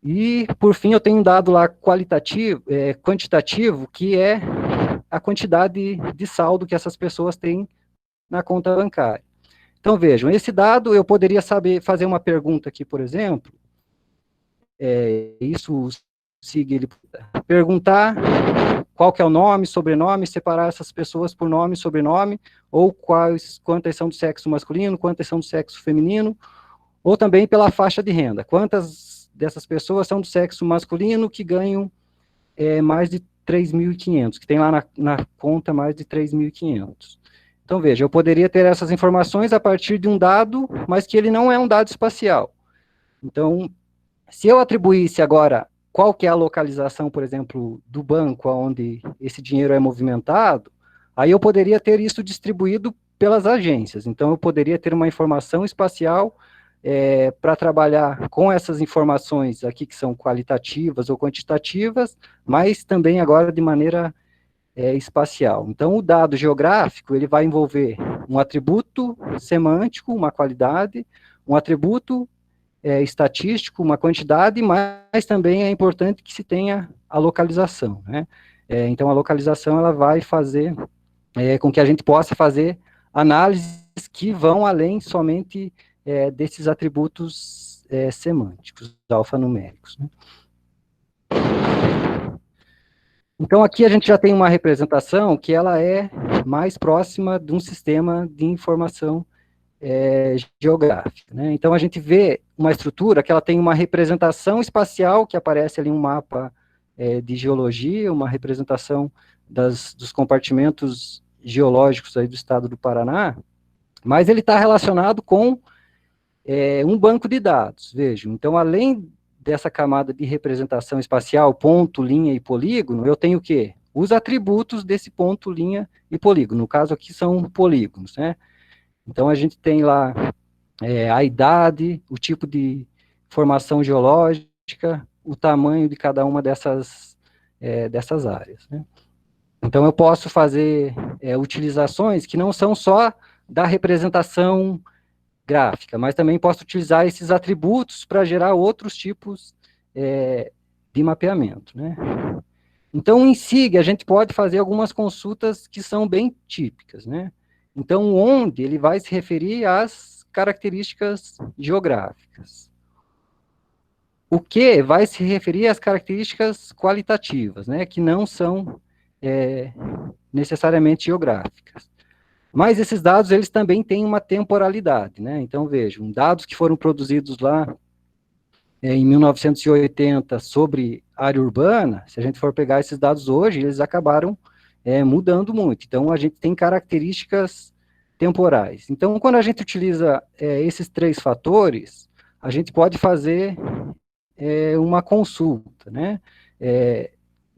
E, por fim, eu tenho um dado lá quantitativo, que é a quantidade de saldo que essas pessoas têm na conta bancária. Então, vejam, esse dado eu poderia fazer uma pergunta aqui, por exemplo, isso o SIG, ele perguntar qual que é o nome, sobrenome, separar essas pessoas por nome e sobrenome, ou quantas são do sexo masculino, quantas são do sexo feminino, ou também pela faixa de renda. Quantas dessas pessoas são do sexo masculino que ganham mais de 3.500, que tem lá na conta mais de 3.500. Então, veja, eu poderia ter essas informações a partir de um dado, mas que ele não é um dado espacial. Então, se eu atribuísse agora qual que é a localização, por exemplo, do banco onde esse dinheiro é movimentado, aí eu poderia ter isso distribuído pelas agências. Então, eu poderia ter uma informação espacial para trabalhar com essas informações aqui que são qualitativas ou quantitativas, mas também agora de maneira espacial. Então, o dado geográfico, ele vai envolver um atributo semântico, uma qualidade, um atributo estatístico, uma quantidade, mas também é importante que se tenha a localização, né? Então, a localização, ela vai fazer com que a gente possa fazer análises que vão além somente desses atributos semânticos, alfanuméricos, né? Então, aqui a gente já tem uma representação que ela é mais próxima de um sistema de informação geográfica, né? Então, a gente vê uma estrutura que ela tem uma representação espacial, que aparece ali um mapa de geologia, uma representação dos compartimentos geológicos aí do estado do Paraná, mas ele está relacionado com um banco de dados, vejam. Então, além dessa camada de representação espacial, ponto, linha e polígono, eu tenho o quê? Os atributos desse ponto, linha e polígono. No caso aqui são polígonos, né? Então, a gente tem lá a idade, o tipo de formação geológica, o tamanho de cada uma dessas áreas, né? Então, eu posso fazer utilizações que não são só da representação gráfica, mas também posso utilizar esses atributos para gerar outros tipos de mapeamento, né? Então, em SIG, a gente pode fazer algumas consultas que são bem típicas, né? Então, onde ele vai se referir às características geográficas. O que vai se referir às características qualitativas, né? Que não são necessariamente geográficas. Mas esses dados, eles também têm uma temporalidade, né? Então, vejam, dados que foram produzidos lá em 1980 sobre área urbana, se a gente for pegar esses dados hoje, eles acabaram mudando muito. Então, a gente tem características temporais. Então, quando a gente utiliza esses três fatores, a gente pode fazer uma consulta, né?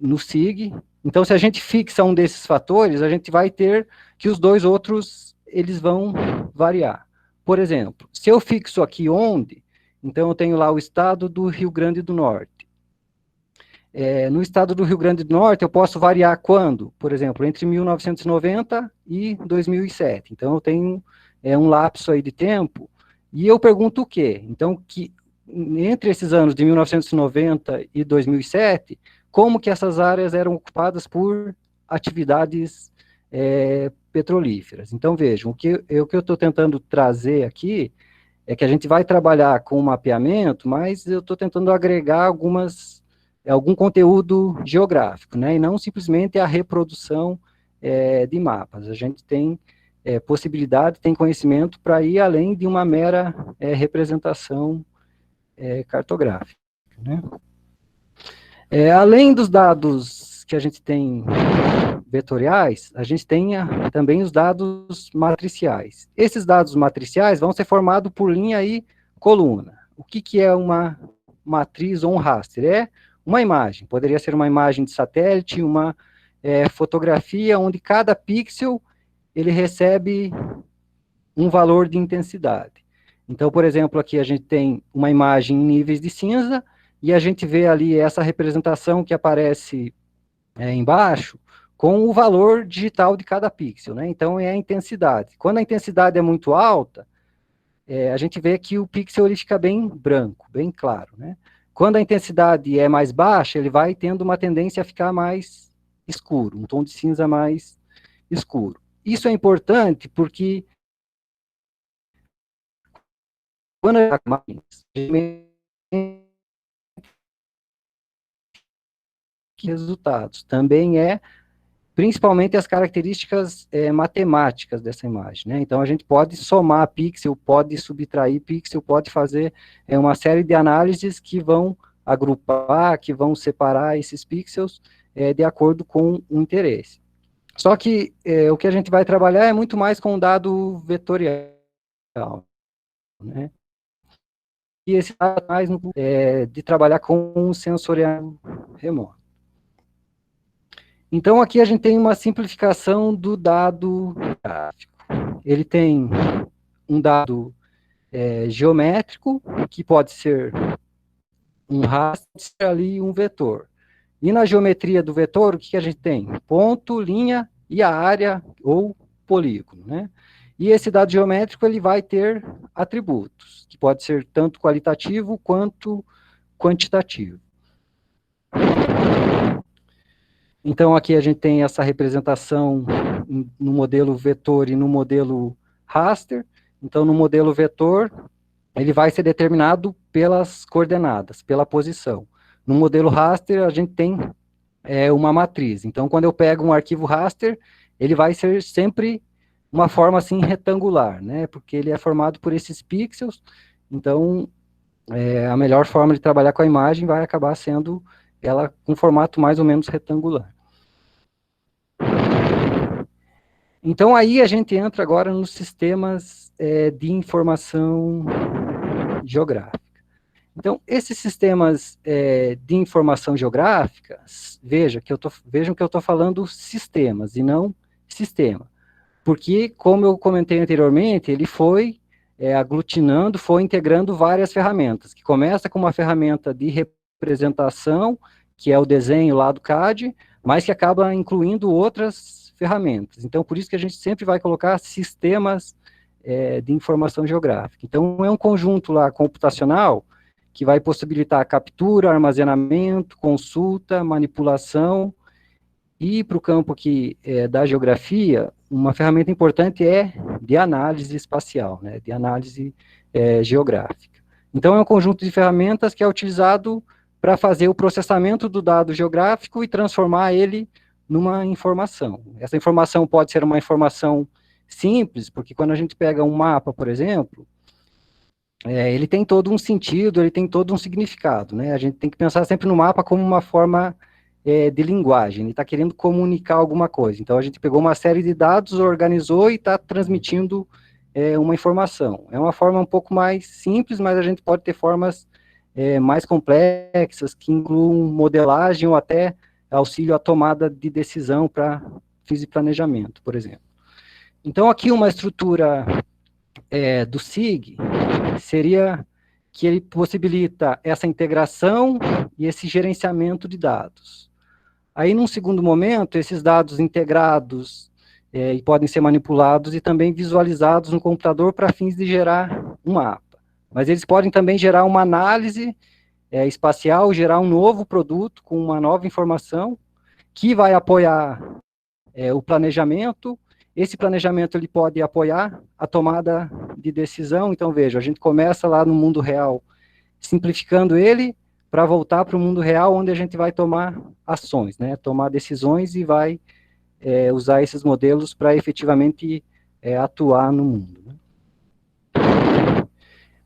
No SIG. Então, se a gente fixa um desses fatores, a gente vai ter que os dois outros, eles vão variar. Por exemplo, se eu fixo aqui onde, então eu tenho lá o estado do Rio Grande do Norte. No estado do Rio Grande do Norte, eu posso variar quando? Por exemplo, entre 1990 e 2007. Então, eu tenho um lapso aí de tempo, e eu pergunto o quê? Então, entre esses anos de 1990 e 2007, como que essas áreas eram ocupadas por atividades petrolíferas. Então, vejam, o que eu estou tentando trazer aqui é que a gente vai trabalhar com o mapeamento, mas eu estou tentando agregar algum conteúdo geográfico, né, e não simplesmente a reprodução de mapas. A gente tem possibilidade, tem conhecimento para ir além de uma mera representação cartográfica, né. Além dos dados que a gente tem vetoriais, a gente tem também os dados matriciais. Esses dados matriciais vão ser formados por linha e coluna. O que é uma matriz ou um raster? É uma imagem, poderia ser uma imagem de satélite, uma fotografia, onde cada pixel ele recebe um valor de intensidade. Então, por exemplo, aqui a gente tem uma imagem em níveis de cinza, e a gente vê ali essa representação que aparece embaixo, com o valor digital de cada pixel, né? Então, é a intensidade. Quando a intensidade é muito alta, a gente vê que o pixel ele fica bem branco, bem claro, né? Quando a intensidade é mais baixa, ele vai tendo uma tendência a ficar mais escuro, um tom de cinza mais escuro. Isso é importante porque quando resultados também é principalmente as características matemáticas dessa imagem, né? Então a gente pode somar pixel, pode subtrair pixel, pode fazer uma série de análises que vão agrupar, que vão separar esses pixels de acordo com o interesse. Só que o que a gente vai trabalhar é muito mais com dado vetorial, né? E esse dado mais de trabalhar com o sensorial remoto. Então, aqui a gente tem uma simplificação do dado gráfico. Ele tem um dado geométrico, que pode ser um rastro, ali um vetor. E na geometria do vetor, o que a gente tem? Ponto, linha e a área ou polígono, né? E esse dado geométrico, ele vai ter atributos, que pode ser tanto qualitativo quanto quantitativo. Então, aqui a gente tem essa representação no modelo vetor e no modelo raster. Então, no modelo vetor, ele vai ser determinado pelas coordenadas, pela posição. No modelo raster, a gente tem uma matriz. Então, quando eu pego um arquivo raster, ele vai ser sempre uma forma assim retangular, né? Porque ele é formado por esses pixels. Então, a melhor forma de trabalhar com a imagem vai acabar sendo ela com formato mais ou menos retangular. Então, aí a gente entra agora nos sistemas de informação geográfica. Então, esses sistemas de informação geográfica, vejam que eu estou falando sistemas e não sistema. Porque, como eu comentei anteriormente, ele foi aglutinando, foi integrando várias ferramentas, que começa com uma ferramenta de representação, que é o desenho lá do CAD, mas que acaba incluindo outras ferramentas. Então, por isso que a gente sempre vai colocar sistemas de informação geográfica. Então, é um conjunto lá computacional que vai possibilitar captura, armazenamento, consulta, manipulação, e para o campo aqui da geografia, uma ferramenta importante é de análise espacial, né, de análise geográfica. Então, é um conjunto de ferramentas que é utilizado para fazer o processamento do dado geográfico e transformar ele numa informação. Essa informação pode ser uma informação simples, porque quando a gente pega um mapa, por exemplo, ele tem todo um sentido, ele tem todo um significado, né? A gente tem que pensar sempre no mapa como uma forma de linguagem, ele está querendo comunicar alguma coisa. Então, a gente pegou uma série de dados, organizou e está transmitindo uma informação. É uma forma um pouco mais simples, mas a gente pode ter formas mais complexas, que incluam modelagem ou até auxílio à tomada de decisão para fins de planejamento, por exemplo. Então, aqui uma estrutura do SIG seria que ele possibilita essa integração e esse gerenciamento de dados. Aí, num segundo momento, esses dados integrados e podem ser manipulados e também visualizados no computador para fins de gerar um mapa. Mas eles podem também gerar uma análise espacial, gerar um novo produto com uma nova informação que vai apoiar o planejamento. Esse planejamento ele pode apoiar a tomada de decisão. Então, veja, a gente começa lá no mundo real, simplificando ele, para voltar para o mundo real, onde a gente vai tomar ações, né? Tomar decisões e vai usar esses modelos para efetivamente atuar no mundo. Né?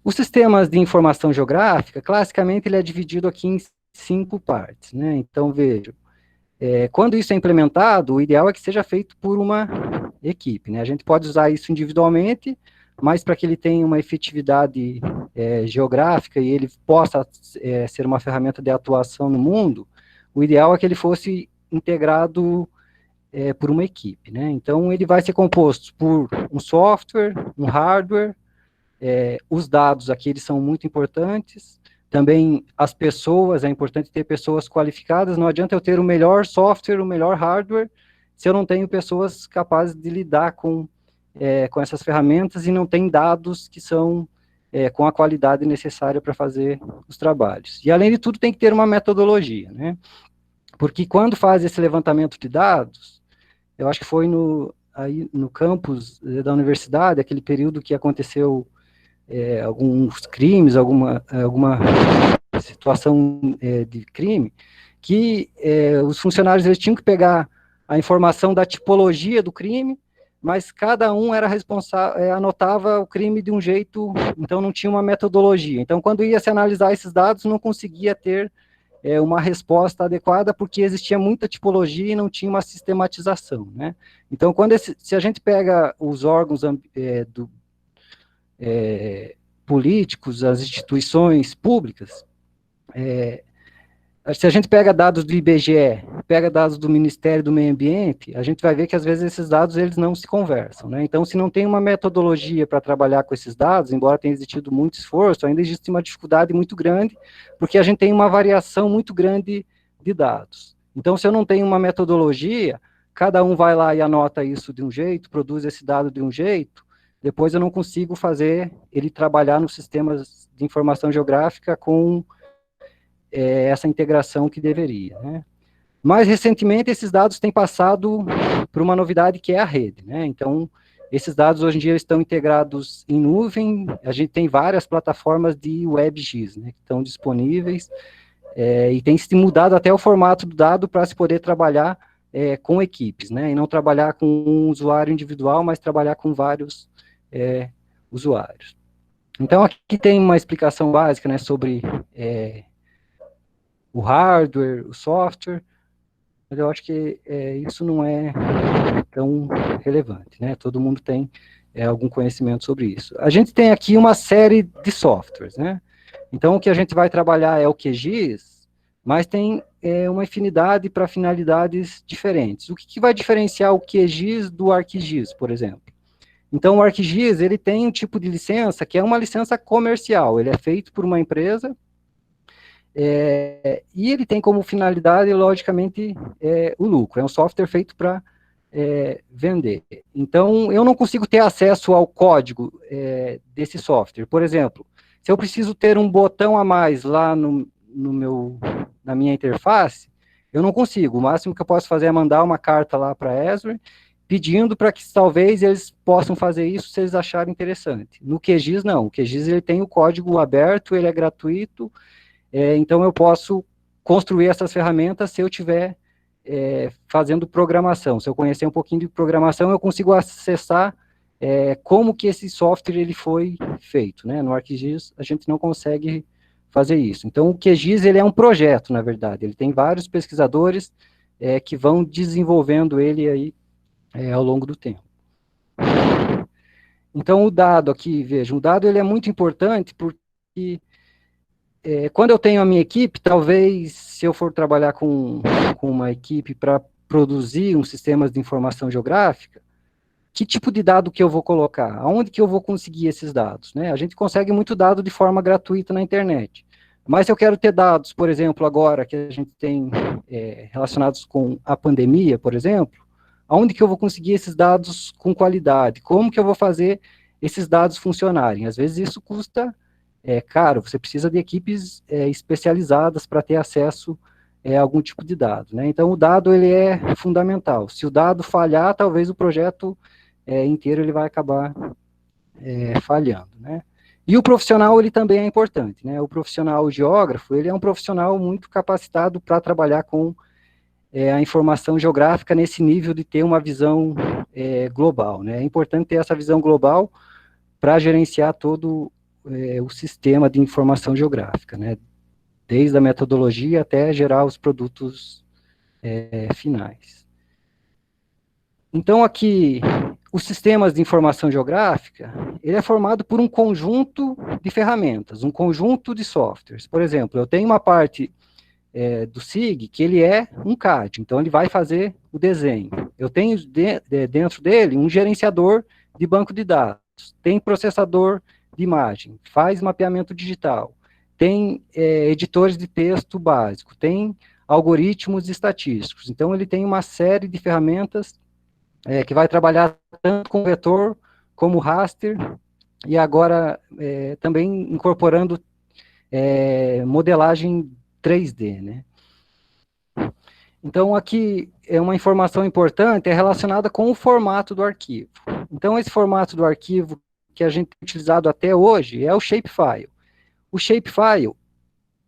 Os sistemas de informação geográfica, classicamente, ele é dividido aqui em 5 partes, né? Então, veja, quando isso é implementado, o ideal é que seja feito por uma equipe, né? A gente pode usar isso individualmente, mas para que ele tenha uma efetividade geográfica e ele possa ser uma ferramenta de atuação no mundo, o ideal é que ele fosse integrado por uma equipe, né? Então, ele vai ser composto por um software, um hardware, os dados aqui eles são muito importantes, também as pessoas, é importante ter pessoas qualificadas, não adianta eu ter o melhor software, o melhor hardware, se eu não tenho pessoas capazes de lidar com essas ferramentas e não tem dados que são com a qualidade necessária para fazer os trabalhos. E, além de tudo, tem que ter uma metodologia, né? Porque quando faz esse levantamento de dados, eu acho que foi aí no campus da universidade, aquele período que aconteceu alguns crimes, alguma situação de crime, que os funcionários eles tinham que pegar a informação da tipologia do crime, mas cada um era responsável, anotava o crime de um jeito, então não tinha uma metodologia. Então, quando ia se analisar esses dados, não conseguia ter uma resposta adequada, porque existia muita tipologia e não tinha uma sistematização, né? Então, se a gente pega os órgãos políticos, as instituições públicas, se a gente pega dados do IBGE, pega dados do Ministério do Meio Ambiente, a gente vai ver que às vezes esses dados eles não se conversam, né? Então, se não tem uma metodologia para trabalhar com esses dados, embora tenha existido muito esforço, ainda existe uma dificuldade muito grande, porque a gente tem uma variação muito grande de dados. Então, se eu não tenho uma metodologia, cada um vai lá e anota isso de um jeito, produz esse dado de um jeito, depois eu não consigo fazer ele trabalhar nos sistemas de informação geográfica com essa integração que deveria, né? Mais recentemente, esses dados têm passado por uma novidade que é a rede, né? Então, esses dados hoje em dia estão integrados em nuvem, a gente tem várias plataformas de WebGIS, né, que estão disponíveis, e tem se mudado até o formato do dado para se poder trabalhar com equipes, né, e não trabalhar com um usuário individual, mas trabalhar com vários usuários. Então, aqui tem uma explicação básica, né, sobre o hardware, o software, mas eu acho que isso não é tão relevante, né? Todo mundo tem algum conhecimento sobre isso. A gente tem aqui uma série de softwares, né? Então, o que a gente vai trabalhar é o QGIS, mas tem uma infinidade para finalidades diferentes. O que vai diferenciar o QGIS do ArcGIS, por exemplo? Então, o ArcGIS, ele tem um tipo de licença que é uma licença comercial, ele é feito por uma empresa, e ele tem como finalidade, logicamente, o lucro. É um software feito para vender. Então, eu não consigo ter acesso ao código desse software. Por exemplo, se eu preciso ter um botão a mais lá na minha interface, eu não consigo. O máximo que eu posso fazer é mandar uma carta lá para a Esri, pedindo para que talvez eles possam fazer isso se eles acharem interessante. No QGIS, não. O QGIS ele tem o código aberto, ele é gratuito, então eu posso construir essas ferramentas se eu tiver fazendo programação. Se eu conhecer um pouquinho de programação, eu consigo acessar como que esse software ele foi feito, né? No ArcGIS a gente não consegue fazer isso. Então o QGIS ele é um projeto, na verdade. Ele tem vários pesquisadores que vão desenvolvendo ele aí ao longo do tempo. Então o dado aqui, vejam, o dado ele é muito importante porque quando eu tenho a minha equipe, talvez, se eu for trabalhar com uma equipe para produzir um sistema de informação geográfica, que tipo de dado que eu vou colocar? Aonde que eu vou conseguir esses dados? Né? A gente consegue muito dado de forma gratuita na internet. Mas se eu quero ter dados, por exemplo, agora que a gente tem relacionados com a pandemia, por exemplo, aonde que eu vou conseguir esses dados com qualidade? Como que eu vou fazer esses dados funcionarem? Às vezes isso custa caro, você precisa de equipes especializadas para ter acesso a algum tipo de dado, né? Então, o dado, ele é fundamental. Se o dado falhar, talvez o projeto inteiro ele vai acabar falhando, né? E o profissional, ele também é importante, né? O profissional geógrafo, ele é um profissional muito capacitado para trabalhar com a informação geográfica nesse nível de ter uma visão global, né? É importante ter essa visão global para gerenciar todo o sistema de informação geográfica, né? Desde a metodologia até gerar os produtos finais. Então, aqui, os sistemas de informação geográfica, ele é formado por um conjunto de ferramentas, um conjunto de softwares. Por exemplo, eu tenho uma parte do SIG que ele é um CAD, então ele vai fazer o desenho. Eu tenho dentro dele um gerenciador de banco de dados, tem processador de imagem, faz mapeamento digital, tem editores de texto básico, tem algoritmos estatísticos. Então, ele tem uma série de ferramentas que vai trabalhar tanto com vetor, como raster, e agora também incorporando modelagem 3D, né? Então, aqui é uma informação importante, é relacionada com o formato do arquivo. Então, esse formato do arquivo que a gente tem utilizado até hoje é o shapefile. O shapefile,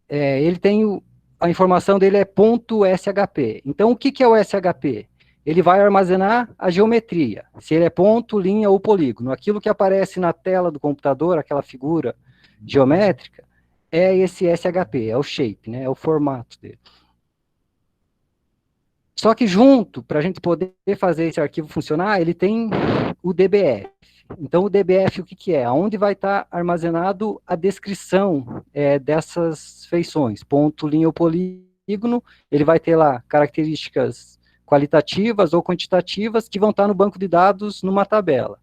ele tem, a informação dele é .shp. Então, o que é o SHP? Ele vai armazenar a geometria, se ele é ponto, linha ou polígono. Aquilo que aparece na tela do computador, aquela figura geométrica, é esse SHP, é o shape, né, é o formato dele. Só que junto, para a gente poder fazer esse arquivo funcionar, ele tem o DBF. Então, o DBF, o que é? Onde vai estar armazenado a descrição dessas feições, ponto, linha ou polígono, ele vai ter lá características qualitativas ou quantitativas que vão estar no banco de dados numa tabela.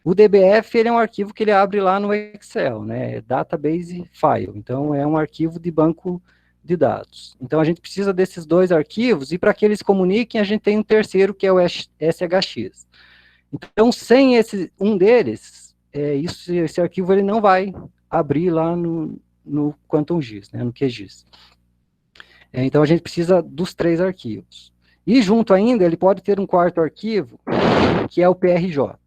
O DBF, ele é um arquivo que ele abre lá no Excel, né, Database File, então é um arquivo de banco de dados. Então, a gente precisa desses dois arquivos, e para que eles comuniquem, a gente tem um terceiro, que é o SHX. Então, sem um deles, esse arquivo ele não vai abrir lá no QuantumGIS, né, no QGIS. Então, a gente precisa dos 3 arquivos. E junto ainda, ele pode ter um quarto arquivo, que é o PRJ.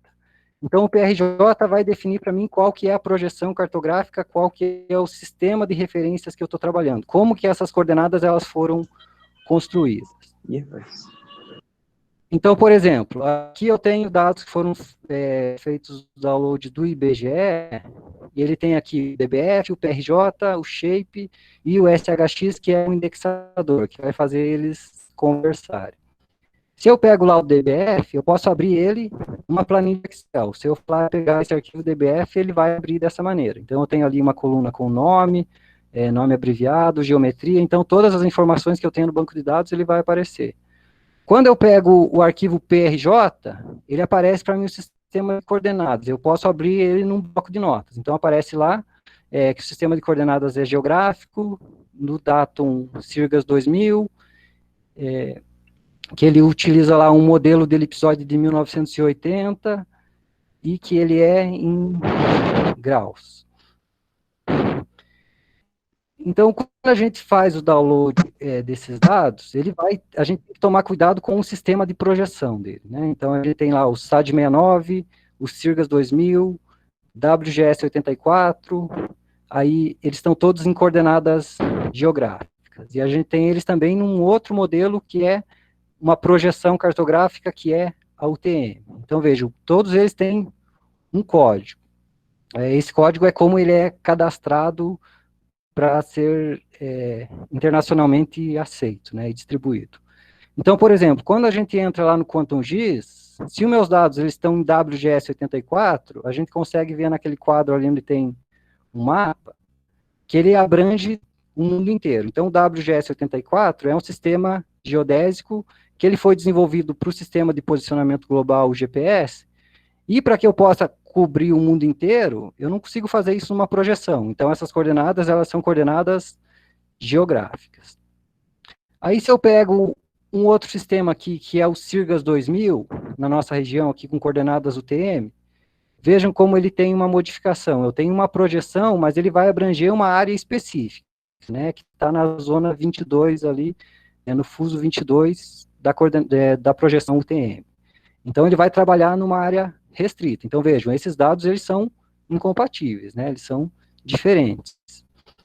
Então, o PRJ vai definir para mim qual que é a projeção cartográfica, qual que é o sistema de referências que eu estou trabalhando, como que essas coordenadas elas foram construídas. Então, por exemplo, aqui eu tenho dados que foram feitos download do IBGE, e ele tem aqui o DBF, o PRJ, o Shape e o SHX, que é o indexador, que vai fazer eles conversarem. Se eu pego lá o DBF, eu posso abrir ele numa planilha Excel. Se eu for pegar esse arquivo DBF, ele vai abrir dessa maneira. Então, eu tenho ali uma coluna com nome, nome abreviado, geometria. Então, todas as informações que eu tenho no banco de dados, ele vai aparecer. Quando eu pego o arquivo PRJ, ele aparece para mim o sistema de coordenadas. Eu posso abrir ele num bloco de notas. Então, aparece lá que o sistema de coordenadas é geográfico, no datum Sirgas 2000, que ele utiliza lá um modelo de elipsoide de 1980 e que ele é em graus. Então, quando a gente faz o download desses dados, a gente tem que tomar cuidado com o sistema de projeção dele, né? Então, a gente tem lá o SAD69, o Sirgas 2000, WGS 84, aí eles estão todos em coordenadas geográficas. E a gente tem eles também num outro modelo que é uma projeção cartográfica, que é a UTM. Então, vejam, todos eles têm um código. Esse código é como ele é cadastrado para ser internacionalmente aceito, né, e distribuído. Então, por exemplo, quando a gente entra lá no QuantumGIS, se os meus dados eles estão em WGS 84, a gente consegue ver naquele quadro ali onde tem um mapa, que ele abrange o mundo inteiro. Então, o WGS 84 é um sistema geodésico que ele foi desenvolvido para o sistema de posicionamento global, o GPS, e para que eu possa cobrir o mundo inteiro, eu não consigo fazer isso numa projeção. Então, essas coordenadas, elas são coordenadas geográficas. Aí, se eu pego um outro sistema aqui, que é o Sirgas 2000, na nossa região aqui com coordenadas UTM, vejam como ele tem uma modificação. Eu tenho uma projeção, mas ele vai abranger uma área específica, né, que está na zona 22 ali, no fuso 22 da projeção UTM. Então, ele vai trabalhar numa área restrita. Então, vejam, esses dados, eles são incompatíveis, né, eles são diferentes.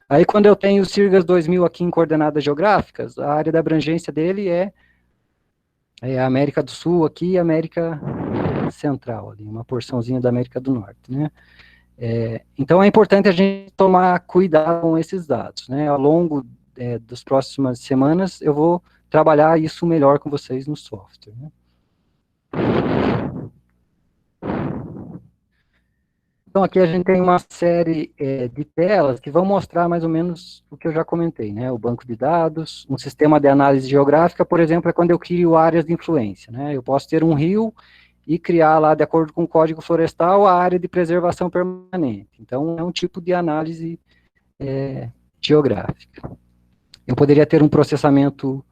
Aí, quando eu tenho o Sirgas 2000 aqui em coordenadas geográficas, a área da abrangência dele é a América do Sul aqui e a América Central, ali, uma porçãozinha da América do Norte, né. Então, é importante a gente tomar cuidado com esses dados, né, ao longo das próximas semanas, eu vou trabalhar isso melhor com vocês no software, né. Então, aqui a gente tem uma série de telas que vão mostrar mais ou menos o que eu já comentei, né? O banco de dados, um sistema de análise geográfica, por exemplo, é quando eu crio áreas de influência, né? Eu posso ter um rio e criar lá, de acordo com o Código Florestal, a área de preservação permanente. Então, é um tipo de análise geográfica. Eu poderia ter um processamento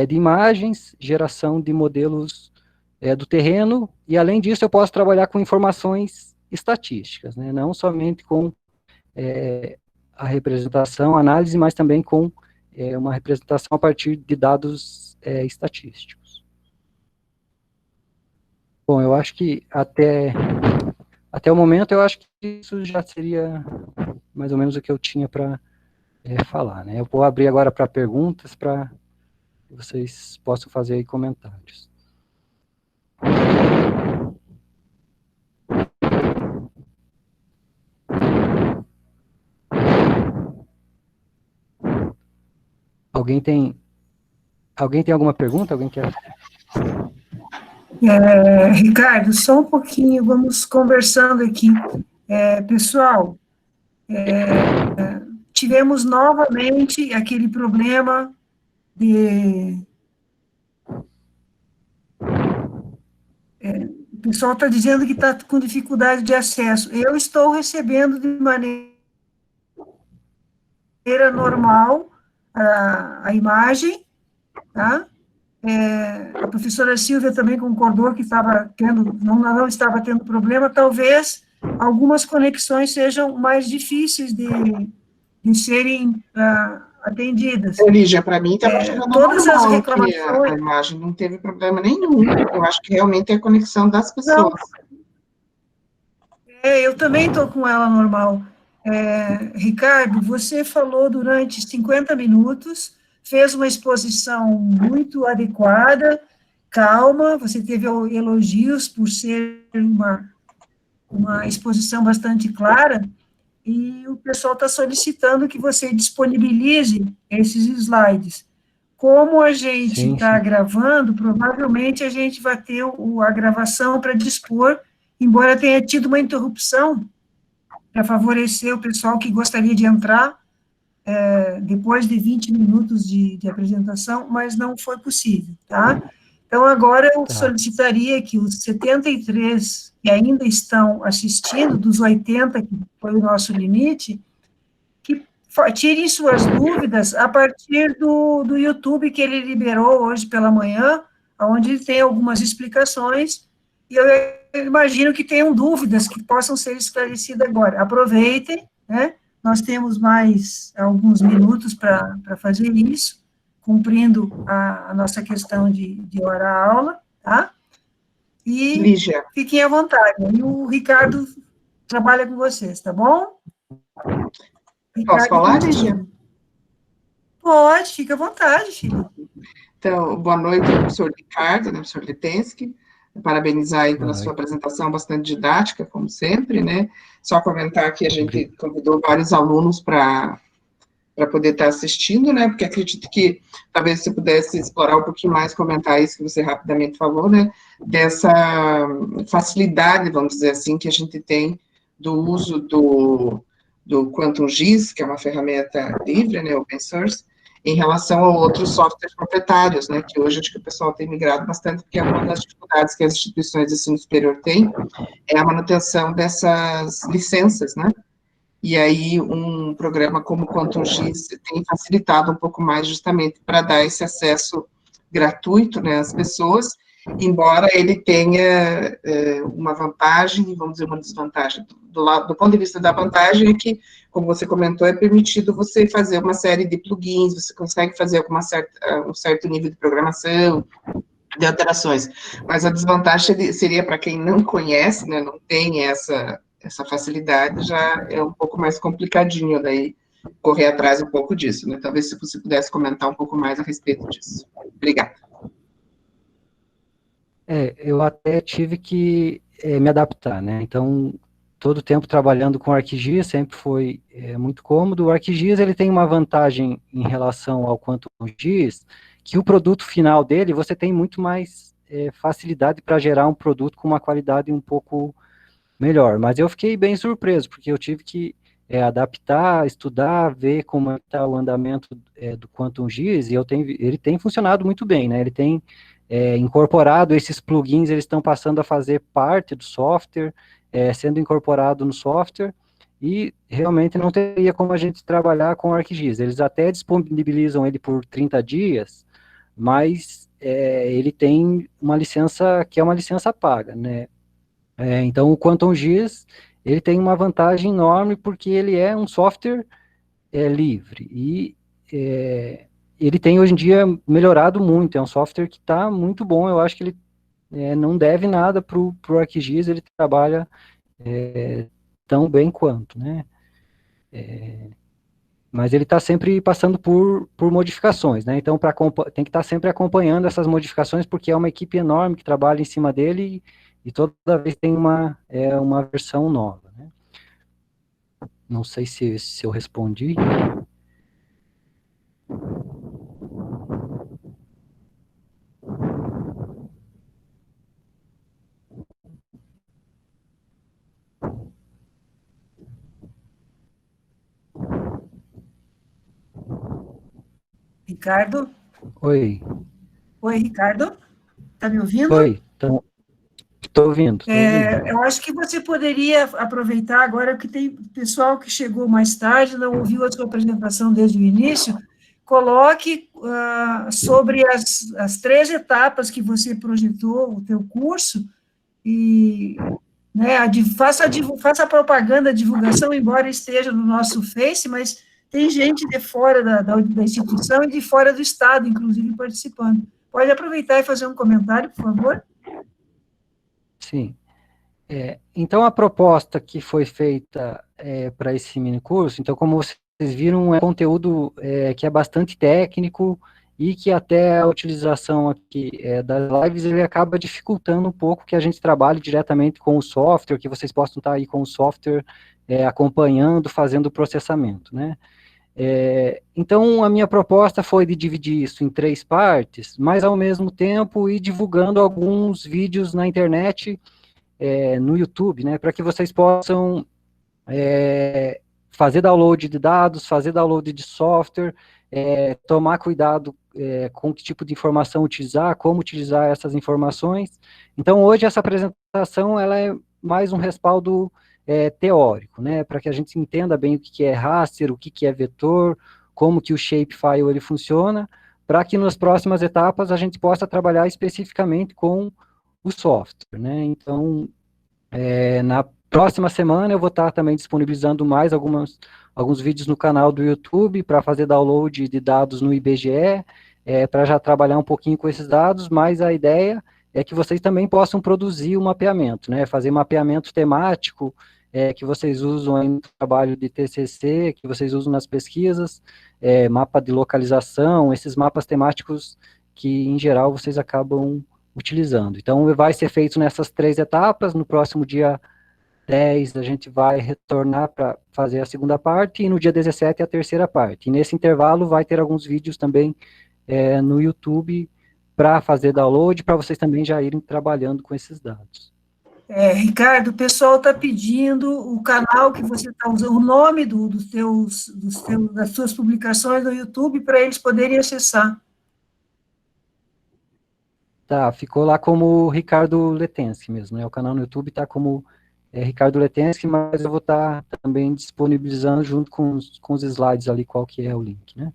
de imagens, geração de modelos do terreno, e além disso eu posso trabalhar com informações estatísticas, né? Não somente com a representação, análise, mas também com uma representação a partir de dados estatísticos. Bom, eu acho que até o momento, eu acho que isso já seria mais ou menos o que eu tinha para falar, né? Eu vou abrir agora para perguntas, para que vocês possam fazer aí comentários. Alguém tem alguma pergunta? Alguém quer? Ricardo, só um pouquinho, vamos conversando aqui. Pessoal, tivemos novamente aquele problema de... o pessoal está dizendo que está com dificuldade de acesso. Eu estou recebendo de maneira normal a imagem, tá? A professora Silvia também concordou que não estava tendo problema, talvez algumas conexões sejam mais difíceis de serem atendidas. Lígia, para mim está funcionando todas normal as reclamações... a imagem, não teve problema nenhum. Eu acho que realmente é a conexão das pessoas. Eu também estou com ela normal. Ricardo, você falou durante 50 minutos, fez uma exposição muito adequada, calma, você teve elogios por ser uma exposição bastante clara, e o pessoal está solicitando que você disponibilize esses slides. Como a gente está gravando, provavelmente a gente vai ter a gravação para dispor, embora tenha tido uma interrupção, para favorecer o pessoal que gostaria de entrar, depois de 20 minutos de apresentação, mas não foi possível, tá? Então, agora eu solicitaria que os 73 que ainda estão assistindo, dos 80, que foi o nosso limite, que tirem suas dúvidas a partir do YouTube que ele liberou hoje pela manhã, onde tem algumas explicações, e eu imagino que tenham dúvidas que possam ser esclarecidas agora. Aproveitem, né? Nós temos mais alguns minutos para fazer isso, cumprindo a nossa questão de hora-aula, tá? E Lígia, fiquem à vontade. E o Ricardo trabalha com vocês, tá bom? posso falar, Lígia? Pode, fica à vontade, filho. Então, boa noite, professor Ricardo, né, professor Litensky. Parabenizar aí pela sua apresentação bastante didática, como sempre, né? Só comentar que a gente convidou vários alunos para poder estar assistindo, né? Porque acredito que talvez você pudesse explorar um pouquinho mais, comentar isso que você rapidamente falou, né? Dessa facilidade, vamos dizer assim, que a gente tem do uso do QuantumGIS, que é uma ferramenta livre, né? Open source, em relação a outros softwares proprietários, né, que hoje acho que o pessoal tem migrado bastante, porque é uma das dificuldades que as instituições de ensino superior têm, é a manutenção dessas licenças, né, e aí um programa como o QuantumGIS tem facilitado um pouco mais justamente para dar esse acesso gratuito, né, às pessoas, embora ele tenha uma vantagem e, vamos dizer, uma desvantagem. Do ponto de vista da vantagem é que, como você comentou, é permitido você fazer uma série de plugins, você consegue fazer um certo nível de programação, de alterações, mas a desvantagem seria para quem não conhece, né, não tem essa facilidade, já é um pouco mais complicadinho daí correr atrás um pouco disso, né, talvez se você pudesse comentar um pouco mais a respeito disso. Obrigada. Eu até tive que me adaptar, né? Então, todo o tempo trabalhando com ArcGIS sempre foi muito cômodo. O ArcGIS, ele tem uma vantagem em relação ao QuantumGIS, que o produto final dele, você tem muito mais facilidade para gerar um produto com uma qualidade um pouco melhor. Mas eu fiquei bem surpreso, porque eu tive que adaptar, estudar, ver como está o andamento do QuantumGIS, e ele tem funcionado muito bem, né? Ele tem incorporado esses plugins, eles estão passando a fazer parte do software, sendo incorporado no software, e realmente não teria como a gente trabalhar com o ArcGIS. Eles até disponibilizam ele por 30 dias, mas ele tem uma licença que é uma licença paga, né? Então, o QuantumGIS, ele tem uma vantagem enorme, porque ele é um software livre, e ele tem, hoje em dia, melhorado muito, é um software que está muito bom, eu acho que ele não deve nada para o ArcGIS, ele trabalha tão bem quanto, né? Mas ele está sempre passando por modificações, né? Então, tem que estar sempre acompanhando essas modificações, porque é uma equipe enorme que trabalha em cima dele, e toda vez tem uma versão nova, né? Não sei se eu respondi. Ricardo? Oi. Oi, Ricardo? Está me ouvindo? Oi, então, estou ouvindo. Eu acho que você poderia aproveitar agora que tem pessoal que chegou mais tarde, não ouviu a sua apresentação desde o início, coloque sobre as 3 etapas que você projetou o teu curso, e né, faça a propaganda, a divulgação, embora esteja no nosso Face, mas tem gente de fora da instituição e de fora do estado, inclusive, participando. Pode aproveitar e fazer um comentário, por favor? Sim. Então, a proposta que foi feita para esse mini curso, então, como vocês viram, é conteúdo que é bastante técnico, e que até a utilização aqui das lives, ele acaba dificultando um pouco que a gente trabalhe diretamente com o software, que vocês possam estar aí com o software acompanhando, fazendo o processamento, né? Então, a minha proposta foi de dividir isso em 3 partes, mas, ao mesmo tempo, ir divulgando alguns vídeos na internet, no YouTube, né, para que vocês possam fazer download de dados, fazer download de software, tomar cuidado com que tipo de informação utilizar, como utilizar essas informações. Então, hoje, essa apresentação, ela é mais um respaldo teórico, né, para que a gente entenda bem o que é raster, o que é vetor, como que o shapefile ele funciona, para que nas próximas etapas a gente possa trabalhar especificamente com o software, né? Então, na próxima semana eu vou estar também disponibilizando mais alguns vídeos no canal do YouTube para fazer download de dados no IBGE, para já trabalhar um pouquinho com esses dados, mas a ideia é que vocês também possam produzir um mapeamento, né? Fazer mapeamento temático, que vocês usam aí no trabalho de TCC, que vocês usam nas pesquisas, mapa de localização, esses mapas temáticos que, em geral, vocês acabam utilizando. Então, vai ser feito nessas 3 etapas. No próximo dia 10, a gente vai retornar para fazer a segunda parte, e no dia 17, a terceira parte. E nesse intervalo, vai ter alguns vídeos também no YouTube para fazer download, para vocês também já irem trabalhando com esses dados. Ricardo, o pessoal está pedindo o canal que você está usando, o nome das suas publicações no YouTube, para eles poderem acessar. Tá, ficou lá como Ricardo Letensky mesmo, né? O canal no YouTube está como Ricardo Letensky, mas eu vou estar também disponibilizando junto com os slides ali, qual que é o link, né?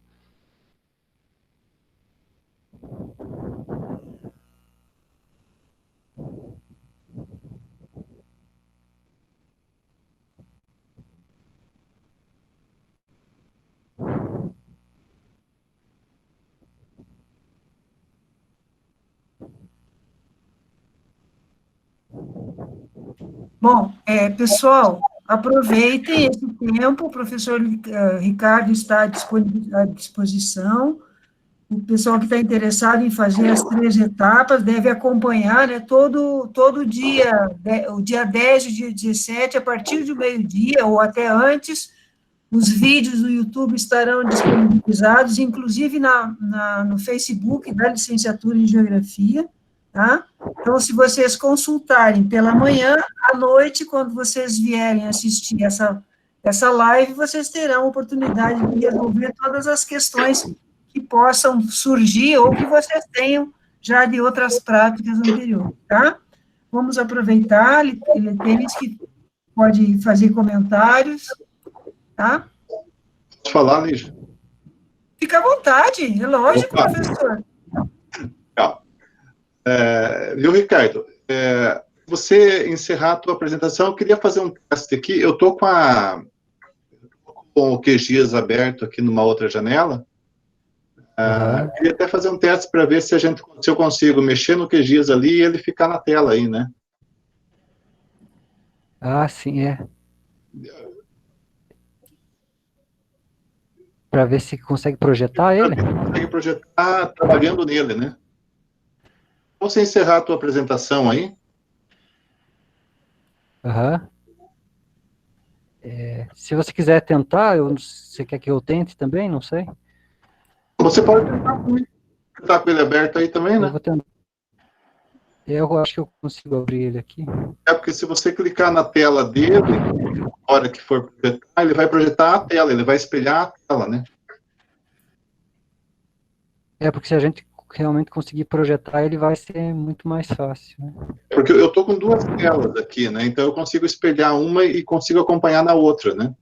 Bom, pessoal, aproveitem esse tempo, o professor Ricardo está à disposição. O pessoal que está interessado em fazer as 3 etapas deve acompanhar, né, todo dia, o dia 10 e o dia 17, a partir do meio-dia ou até antes, os vídeos do YouTube estarão disponibilizados, inclusive no Facebook da licenciatura em Geografia, tá? Então, se vocês consultarem pela manhã, à noite, quando vocês vierem assistir essa live, vocês terão a oportunidade de resolver todas as questões que possam surgir ou que vocês tenham já de outras práticas anteriores, tá? Vamos aproveitar, ele tem que pode fazer comentários, tá? Pode falar, Lígia? Fica à vontade, é lógico, professor. Viu, Ricardo? você encerrar a tua apresentação, eu queria fazer um teste aqui. Eu estou com o QGIS aberto aqui numa outra janela. Eu queria até fazer um teste para ver se eu consigo mexer no QGIS ali e ele ficar na tela aí, né? Ah, sim, é. Para ver se consegue projetar ele? Consegue projetar trabalhando nele, né? Você encerrar a tua apresentação aí? Aham. Se você quiser tentar, você quer que eu tente também? Não sei. Você pode tentar comigo. Tá com ele aberto aí também, né? Eu vou tentar. Eu acho que eu consigo abrir ele aqui. É porque se você clicar na tela dele, na hora que for projetar, ele vai projetar a tela, ele vai espelhar a tela, né? É, porque se a gente realmente conseguir projetar, ele vai ser muito mais fácil, né? Porque eu estou com duas telas aqui, né? Então eu consigo espelhar uma e consigo acompanhar na outra, né?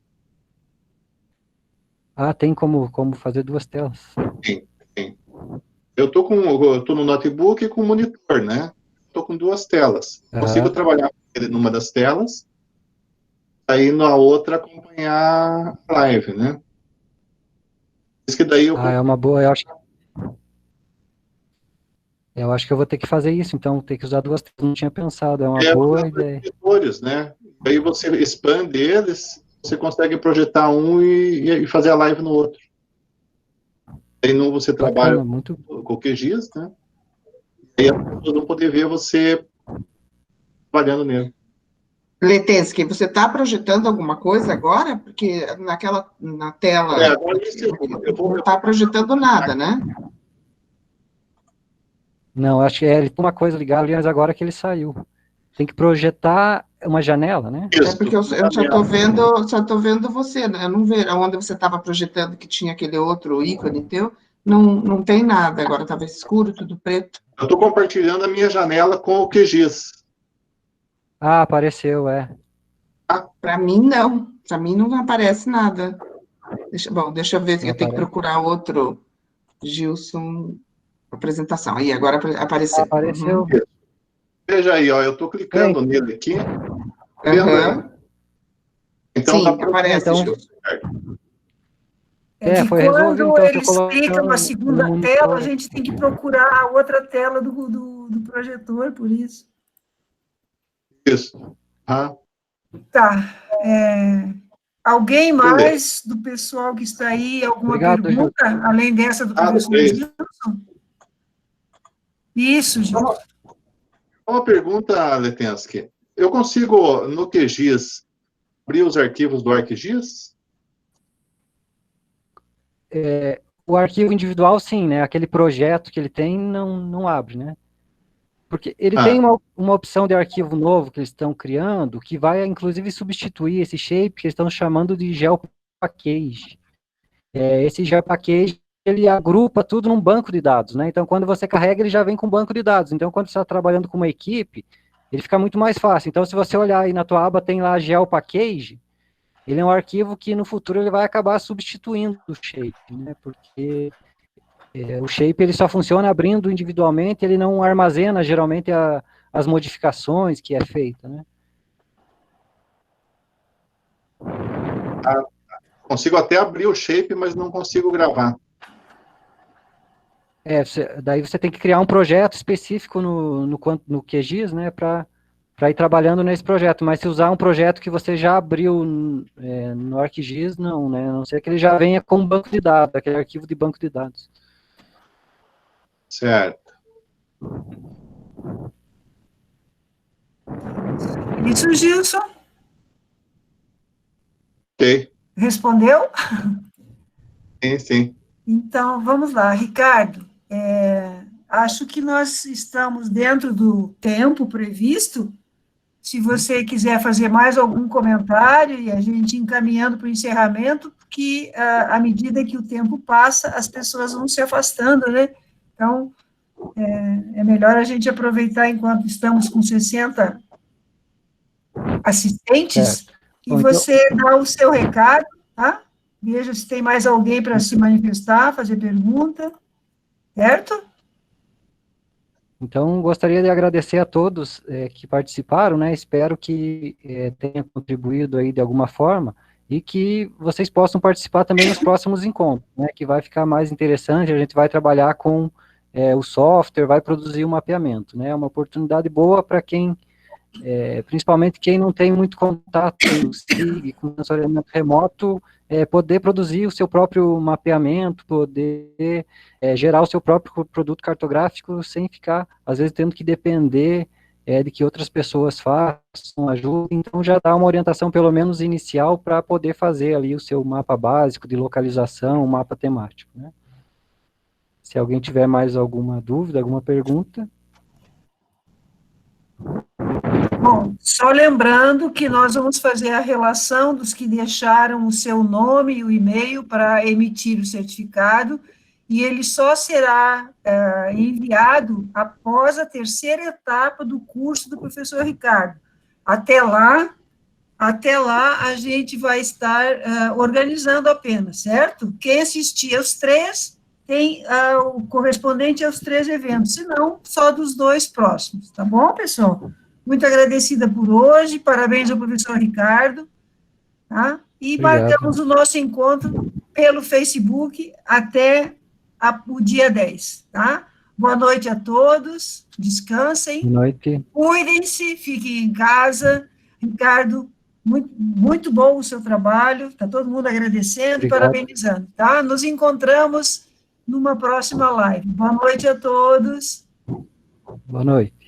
Ah, tem como fazer duas telas. Sim, sim. Eu tô no notebook com monitor, né? Estou com duas telas. Consigo trabalhar com ele numa das telas, aí na outra acompanhar a live, né? Isso que daí é uma boa, eu acho que eu vou ter que fazer isso, então ter que usar duas telas, não tinha pensado, é uma boa ideia. Monitores, né? Aí você expande eles, você consegue projetar um e fazer a live no outro. Aí não você trabalha muito com o QGIS, né? Aí as pessoas vão poder ver você trabalhando nele. Letensky, você está projetando alguma coisa agora? Porque na tela, Agora não está projetando nada, né? Não, acho que ele tem uma coisa ligada ali, mas agora que ele saiu. Tem que projetar uma janela, né? É porque eu só estou vendo você, né? Eu não vejo onde você estava projetando que tinha aquele outro ícone teu. Não tem nada, agora estava escuro, tudo preto. Eu estou compartilhando a minha janela com o QGIS. Ah, apareceu, Para mim, não. Para mim não aparece nada. Deixa eu ver, eu tenho que procurar outro Gilson apresentação. Aí, agora apareceu. Apareceu. Uhum. Veja aí, ó, eu estou clicando nele aqui. Então, sim, aparece, Gilson. Foi resolvido. Quando Então, ele explica uma segunda tela, a gente tem que procurar a outra tela do projetor, por isso. Isso. Tá. Alguém mais do pessoal que está aí, alguma pergunta, além dessa do professor Gilson? Isso, Gilson. Uma pergunta, Letensky. Eu consigo, no QGIS, abrir os arquivos do ArcGIS? O arquivo individual, sim, né? Aquele projeto que ele tem, não abre, né? Porque ele tem uma opção de arquivo novo que eles estão criando, que vai, inclusive, substituir esse shape que eles estão chamando de GeoPackage. Esse GeoPackage, ele agrupa tudo num banco de dados, né? Então, quando você carrega, ele já vem com um banco de dados. Então, quando você está trabalhando com uma equipe, ele fica muito mais fácil. Então, se você olhar aí na tua aba, tem lá GeoPackage, ele é um arquivo que, no futuro, ele vai acabar substituindo o shape, né? Porque o shape ele só funciona abrindo individualmente, ele não armazena geralmente as modificações que é feita, né? Consigo até abrir o shape, mas não consigo gravar. Daí você tem que criar um projeto específico no QGIS, né, para ir trabalhando nesse projeto, mas se usar um projeto que você já abriu no ArcGIS, não, né, a não ser que ele já venha com um banco de dados, aquele arquivo de banco de dados. Certo. Isso, Gilson? Ok. Respondeu? Sim. Então, vamos lá. Ricardo, acho que nós estamos dentro do tempo previsto. Se você quiser fazer mais algum comentário e a gente encaminhando para o encerramento, porque à medida que o tempo passa, as pessoas vão se afastando, né? Então, é melhor a gente aproveitar enquanto estamos com 60 assistentes e você dá o seu recado, tá? Veja se tem mais alguém para se manifestar, fazer pergunta, certo? Então, gostaria de agradecer a todos que participaram, né? Espero que tenha contribuído aí de alguma forma e que vocês possam participar também nos próximos encontros, né? Que vai ficar mais interessante, a gente vai trabalhar com o software, vai produzir um mapeamento, né? É uma oportunidade boa para quem, principalmente quem não tem muito contato com o SIG, com o sensoriamento remoto, poder produzir o seu próprio mapeamento, poder gerar o seu próprio produto cartográfico sem ficar, às vezes, tendo que depender de que outras pessoas façam ajuda. Então, já dá uma orientação, pelo menos inicial, para poder fazer ali o seu mapa básico de localização, um mapa temático, né? Se alguém tiver mais alguma dúvida, alguma pergunta. Bom, só lembrando que nós vamos fazer a relação dos que deixaram o seu nome e o e-mail para emitir o certificado, e ele só será enviado após a terceira etapa do curso do professor Ricardo. Até lá a gente vai estar organizando apenas, certo? Quem assistir aos 3 tem o correspondente aos 3 eventos, se não, só dos 2 próximos, tá bom, pessoal? Muito agradecida por hoje, parabéns ao professor Ricardo, tá? E Obrigado. marcamos o nosso encontro pelo Facebook até o dia 10, tá? Boa noite a todos, descansem. Boa noite. Cuidem-se, fiquem em casa. Ricardo, muito bom o seu trabalho, está todo mundo agradecendo Obrigado. e parabenizando, tá? Nos encontramos numa próxima live. Boa noite a todos. Boa noite.